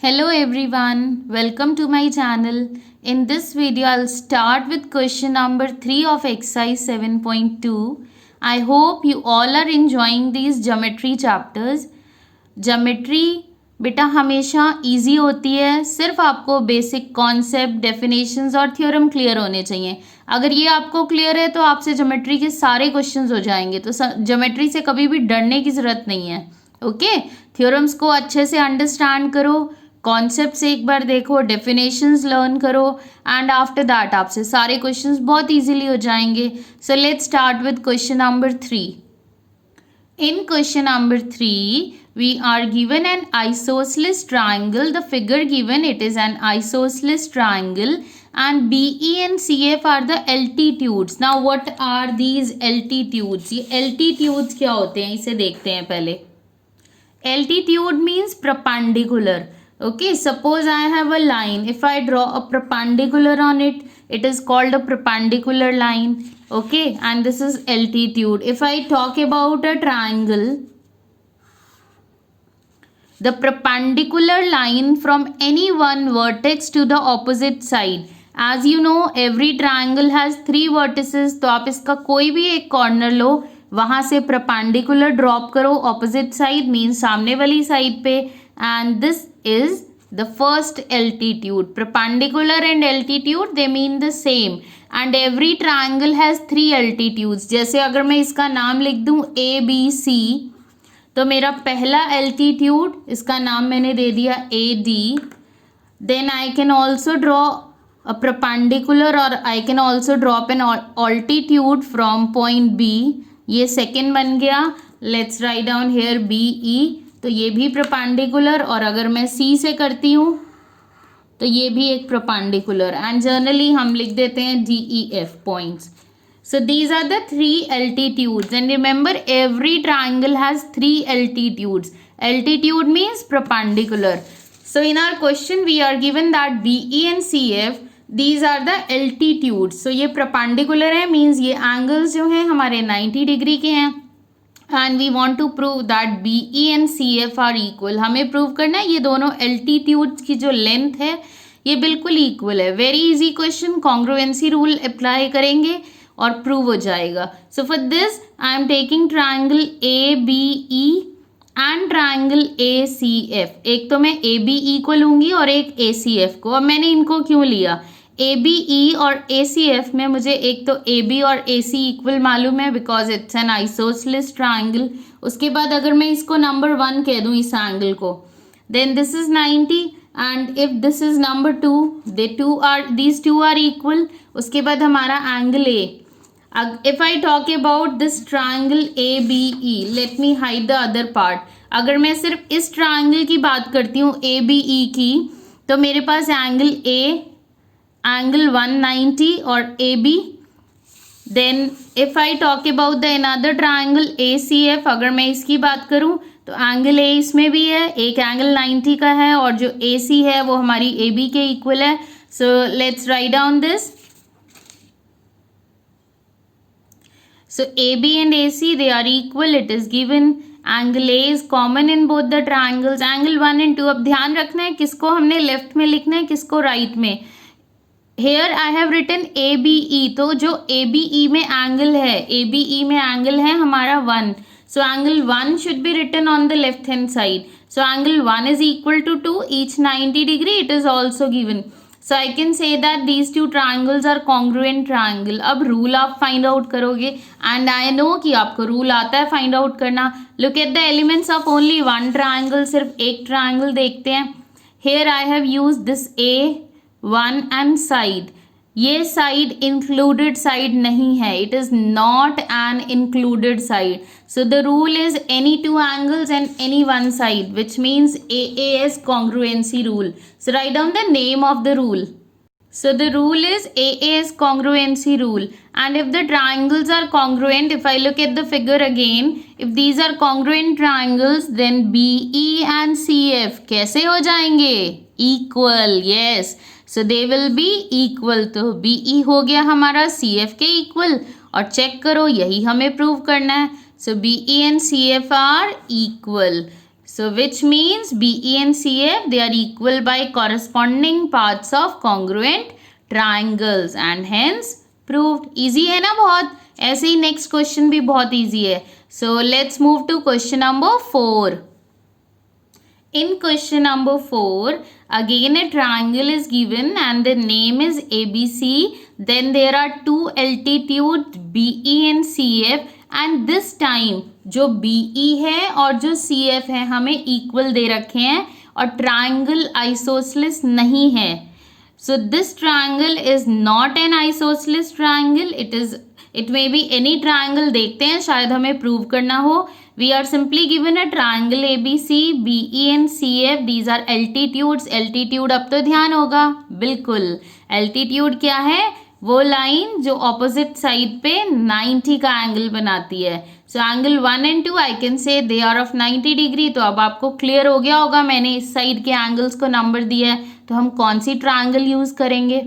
Hello everyone, welcome to my channel. In this video, I'll start with question number 3 of exercise 7.2. I hope you all are enjoying these geometry chapters. Geometry बेटा हमेशा easy होती है, सिर्फ आपको basic concept, definitions और theorem clear होने चाहिए. अगर ये आपको क्लियर है तो आपसे ज्योमेट्री के सारे क्वेश्चंस हो जाएंगे. तो ज्योमेट्री से कभी भी डरने की ज़रूरत नहीं है. ओके, थ्योरम्स को अच्छे से अंडरस्टैंड करो, कॉन्सेप्ट से एक बार देखो, डेफिनेशंस लर्न करो एंड आफ्टर दैट आपसे सारे क्वेश्चंस बहुत इजीली हो जाएंगे. So let's start with question number 3. In question number 3, we are given an isosceles triangle. The figure given, it is an isosceles triangle, and BE and CF are the altitudes. Now what are these altitudes? ये altitudes क्या होते हैं, इसे देखते हैं पहले. Altitude means perpendicular. Okay, suppose I have a line. If I draw a perpendicular on it, it is called a perpendicular line. Okay, and this is altitude. If I talk about a triangle, the perpendicular line from any one vertex to the opposite side. As you know, every triangle has 3 vertices. तो आप इसका कोई भी एक corner लो, वहाँ से perpendicular drop करो opposite side, means सामने वाली साइड पे, and this is the first altitude. Perpendicular and altitude, they mean the same. And every triangle has 3 altitudes. जैसे अगर मैं इसका नाम लिख दूँ ABC, तो मेरा पहला altitude, इसका नाम मैंने दे दिया AD. Then I can also draw a perpendicular or I can also drop an altitude from point B. ये second बन गया. Let's write down here BE. तो ये भी परपेंडिकुलर, और अगर मैं सी से करती हूँ तो ये भी एक परपेंडिकुलर, एंड जनरली हम लिख देते हैं DEF points. So these are the 3 altitudes, and remember every triangle has 3 altitudes. Altitude means perpendicular. So in our question we are given that BE and CF, these are the altitudes. So ये perpendicular है, means ये angles जो हैं हमारे 90 degree के हैं. And we want to prove that BE and CF are equal. हमें prove करना है ये दोनों एल्टीट्यूड की जो लेंथ है ये बिल्कुल इक्वल है. Very easy question, congruency rule apply करेंगे और प्रूव हो जाएगा. So for this I am taking triangle ABE and triangle ACF. एक तो मैं ABE को लूँगी और एक ACF को. अब मैंने इनको क्यों लिया? ABE और ACF में मुझे एक तो AB और AC इक्वल मालूम है, because it's an isosceles triangle. उसके बाद अगर मैं इसको नंबर 1 कह दूँ इस एंगल को, then this is 90, and if this is number 2, these two are equal. उसके बाद हमारा angle A. If I talk about this triangle ABE, let me hide the other part. अगर मैं सिर्फ इस ट्राइंगल की बात करती हूँ ABE की, तो मेरे पास एंगल A, एंगल 190 और AB. Then if I talk about the another triangle ACF, अगर मैं इसकी बात करूं तो एंगल A इसमें भी है, एक एंगल 90 का है, और जो AC है वो हमारी AB के इक्वल है. So let's write down this. So AB and AC, they are equal. It is given. Angle A is common in both the triangles. Angle 1 and 2. अब ध्यान रखना है किसको हमने लेफ्ट में लिखना है, किसको राइट में. Here I have written ABE, तो जो ABE में एंगल है, ABE में एंगल है हमारा 1. So angle 1 should be written on the left hand side. So angle 1 is equal to 2, each 90 degree. It is also given. So I can say that these 2 triangles are congruent triangle. अब rule आप find out करोगे, and I know कि आपको rule आता है find out करना. Look at the elements of only 1 triangle. सिर्फ एक ट्राइंगल देखते हैं. Hair I have use this A1 and side. ये साइड इंक्लूडेड साइड नहीं है, it is not an included side. So the rule is any 2 angles and any 1 side, which means AAS congruency rule. So write down the name of the rule. So the rule is AAS congruency rule. And if the triangles are congruent, if I look at the figure again, if these are congruent triangles, then BE and CF कैसे हो जाएंगे? Equal. Yes. So they will be equal. तो BE हो गया हमारा CF के equal, और check करो यही हमें प्रूव करना है. So BE and CF are equal. So which means BE and CF, they are equal by corresponding parts of congruent triangles and hence proved. Easy है ना बहुत. ऐसे ही next question भी बहुत easy है. So let's move to question number 4. In question number 4, again a triangle is given and the name is ABC. Then there are two altitudes BE and CF and this time जो BE है और जो CF है हमें equal दे रखे हैं और triangle isosceles नहीं है. So this triangle is not an isosceles triangle. It may be any triangle. देखते हैं शायद हमें prove करना हो. We are simply given a triangle ABC, BE and CF. These are altitudes. Altitude अब तो ध्यान होगा बिल्कुल. Altitude क्या है? वो लाइन जो ऑपोजिट साइड पे 90 का एंगल बनाती है. So angle 1 and 2 I can say they are of 90 degree. तो अब आपको क्लियर हो गया होगा, मैंने इस साइड के एंगल्स को नंबर दिया है तो हम कौन सी ट्रायंगल यूज करेंगे.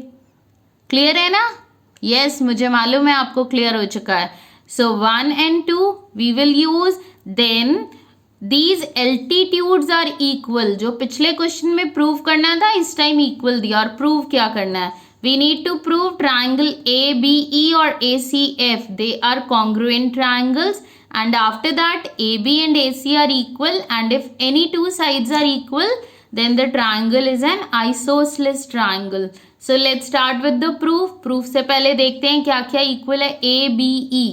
क्लियर है ना? यस, मुझे मालूम है आपको क्लियर हो चुका है. So 1 and 2 we will use. Then these altitudes are equal. जो पिछले क्वेश्चन में प्रूव करना था इस टाइम इक्वल दिया. और प्रूव क्या करना है? We need to prove triangle ABE or ACF. They are congruent triangles and after that AB and AC are equal and if any two sides are equal then the triangle is an isosceles triangle. So let's start with the proof. Proof से पहले देखते हैं क्या क्या equal है. ABE.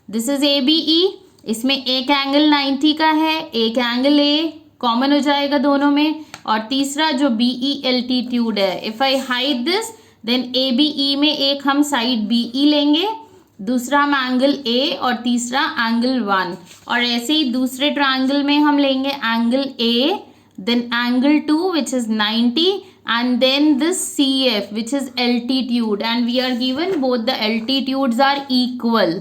This is ABE. इसमें एक angle 90 का है, एक एंगल A कॉमन हो जाएगा दोनों में और तीसरा जो BE एल्टीट्यूड है. If I hide this then ABE में एक हम साइड BE लेंगे, दूसरा हम एंगल A और तीसरा एंगल 1 और ऐसे ही दूसरे ट्रायंगल में हम लेंगे angle A, then angle 2 which is 90 and then this CF which is altitude and we are given both the altitudes are equal.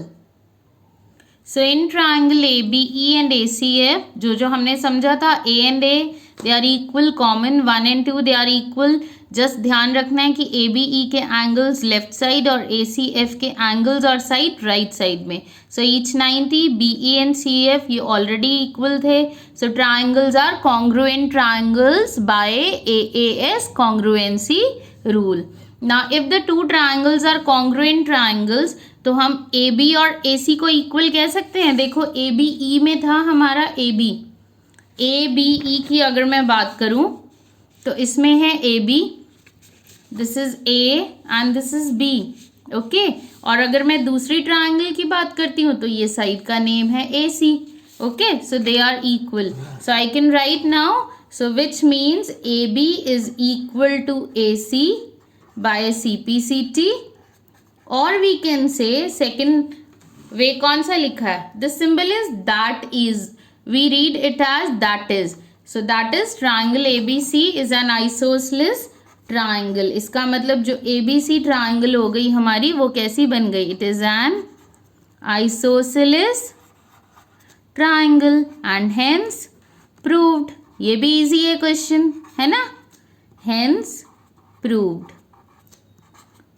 So in triangle ABE and ACF जो हमने समझा था A एंड A they are equal, common 1 and 2 they are equal. Just ध्यान रखना है कि ABE के एंगल्स लेफ्ट साइड और ACF के एंगल्स और साइड राइट साइड में. सो ईच 90 BE एंड CF ये ऑलरेडी इक्वल थे. So triangles are congruent triangles by AAS congruency rule. Now if the two triangles are congruent triangles तो हम AB और AC को इक्वल कह सकते हैं. देखो ABE में था हमारा AB. ABE की अगर मैं बात करूं तो इसमें है AB, this is A and this is B. Okay, और अगर मैं दूसरी ट्रायंगल की बात करती हूँ तो ये साइड का नेम है AC. Okay, so they are equal. So I can write now. So which means AB is equal to AC by CPCT और we can say second way कौन सा लिखा है? The symbol is that is. We read it as that is. So that is triangle ABC is an isosceles triangle. इसका मतलब जो ABC triangle हो गई हमारी वो कैसी बन गई? It is an isosceles triangle and hence proved. ये भी easy है क्वेश्चन, है ना? Hence proved.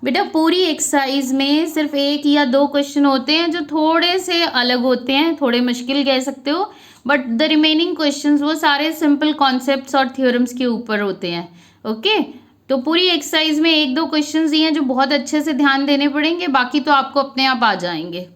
बेटा पूरी एक्सरसाइज में सिर्फ एक या दो क्वेश्चन होते हैं जो थोड़े से अलग होते हैं, थोड़े मुश्किल कह सकते हो, बट द रिमेनिंग क्वेश्चंस वो सारे सिंपल कॉन्सेप्ट्स और थ्योरम्स के ऊपर होते हैं. ओके, तो पूरी एक्सरसाइज में एक दो क्वेश्चंस दिए हैं जो बहुत अच्छे से ध्यान देने पड़ेंगे, बाकी तो आपको अपने आप आ जाएंगे.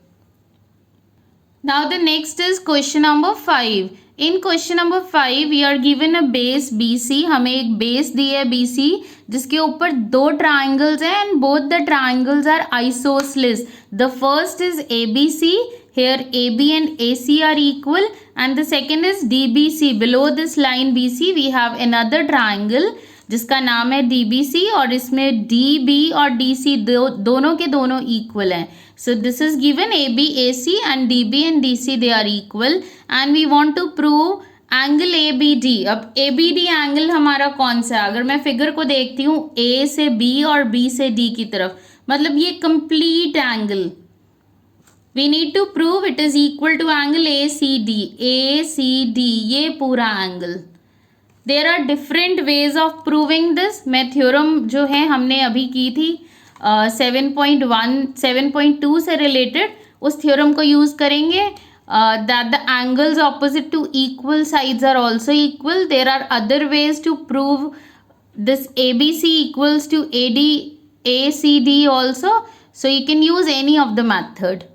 Now the next is question number 5. In question number 5 we are given a base BC. हमें एक बेस दी है BC जिसके ऊपर दो ट्राइंगल्स हैं and both the triangles are isosceles. The first is ABC. Here AB and AC are equal and the second is DBC. Below this line BC we have another triangle जिसका नाम है DBC और इसमें DB और DC दोनों के दोनों equal हैं. So this is given AB, AC and DB and DC they are equal and we want to prove angle ABD. अब ABD एंगल हमारा कौन सा है? अगर मैं फिगर को देखती हूँ A से B और B से D की तरफ, मतलब ये complete angle. We need to prove it is equal to angle ACD. ACD ये पूरा angle. There are different ways of proving this. मैं थ्योरम जो है हमने अभी की थी 7.1 7.2 से रिलेटेड, उस थ्योरम को यूज़ करेंगे. that the angles opposite to equal sides are also equal. There are other ways to prove this ABC equals to ACD also. So you can use any of the method.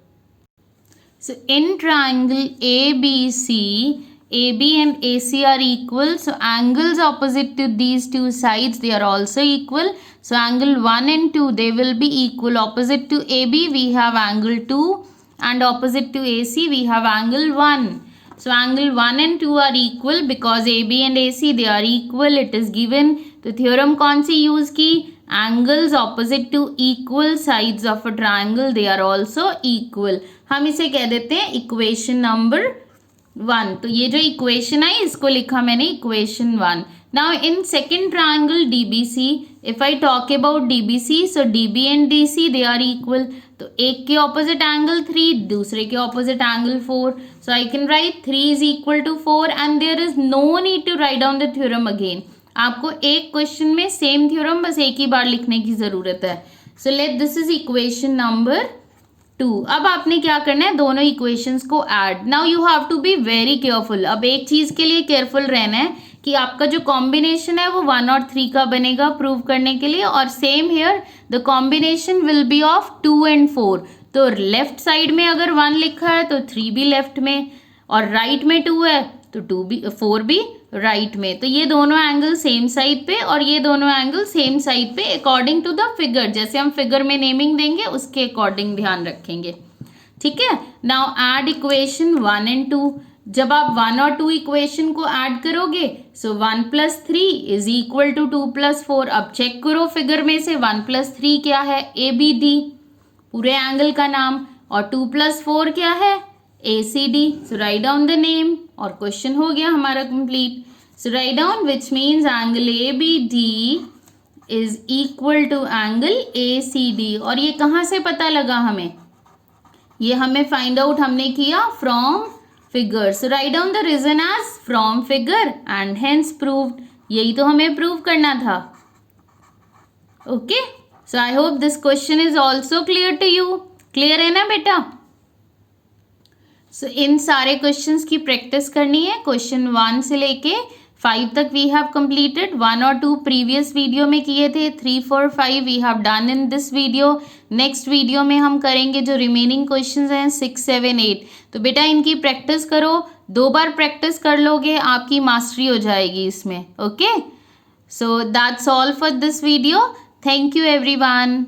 So in triangle ABC, AB and AC are equal. So angles opposite to these two sides, they are also equal. So angle 1 and 2, they will be equal. Opposite to AB, we have angle 2. And opposite to AC, we have angle 1. So angle 1 and 2 are equal because AB and AC, they are equal. It is given. तो theorem कौन सी use की? Angles opposite to equal sides of a triangle, they are also equal. हम इसे कह देते हैं equation number 1. तो ये जो इक्वेशन आई, इसको लिखा मैंने equation 1. Now in second triangle DBC, if I talk about DBC, so DB and DC they are equal. तो एक के ऑपोजिट एंगल 3, दूसरे के opposite angle 4. So I can write 3 is equal to 4 and there is no need to write down the theorem again. आपको एक question में same theorem बस एक ही बार लिखने की जरूरत है. So let this is equation number 2. अब आपने क्या करना है, दोनों इक्वेशंस को add. Now you have to be very careful. अब एक चीज के लिए केयरफुल रहना है कि आपका जो कॉम्बिनेशन है वो 1 और 3 का बनेगा प्रूव करने के लिए. और same here the combination will be of 2 and 4. तो लेफ्ट साइड में अगर 1 लिखा है तो 3 भी लेफ्ट में, और राइट में 2 है तो 4 भी राइट में. तो ये दोनों एंगल सेम साइड पे और ये दोनों एंगल सेम साइड पे अकॉर्डिंग टू द फिगर. जैसे हम फिगर में नेमिंग देंगे उसके अकॉर्डिंग ध्यान रखेंगे. ठीक है. Now add equation 1 and 2. जब आप 1 और 2 इक्वेशन को ऐड करोगे, सो 1 + 3 इज इक्वल टू 2 + 4. अब चेक करो फिगर में से 1 + 3 क्या है, ABD, पूरे एंगल का नाम, और 2 + 4 क्या है, ACD. So write down the name और क्वेश्चन हो गया हमारा complete. So write down which means angle ABD is equal to angle ACD. और ये कहाँ से पता लगा हमें, ये हमें फाइंड आउट हमने किया from figure. So write down the reason as from figure and hence proved. यही तो हमें प्रूव करना था. Okay. So I hope this question is also clear to you. Clear है ना बेटा? सो इन सारे क्वेश्चंस की प्रैक्टिस करनी है. क्वेश्चन 1 से लेके 5 तक वी हैव कंप्लीटेड. 1 और 2 प्रीवियस वीडियो में किए थे. 3, 4, 5 we have done in this video. Next video में हम करेंगे जो रिमेनिंग क्वेश्चंस हैं 6, 7, 8. तो बेटा इनकी प्रैक्टिस करो. 2 बार प्रैक्टिस कर लोगे आपकी मास्टरी हो जाएगी इसमें. Okay. So that's all for this video. Thank you everyone.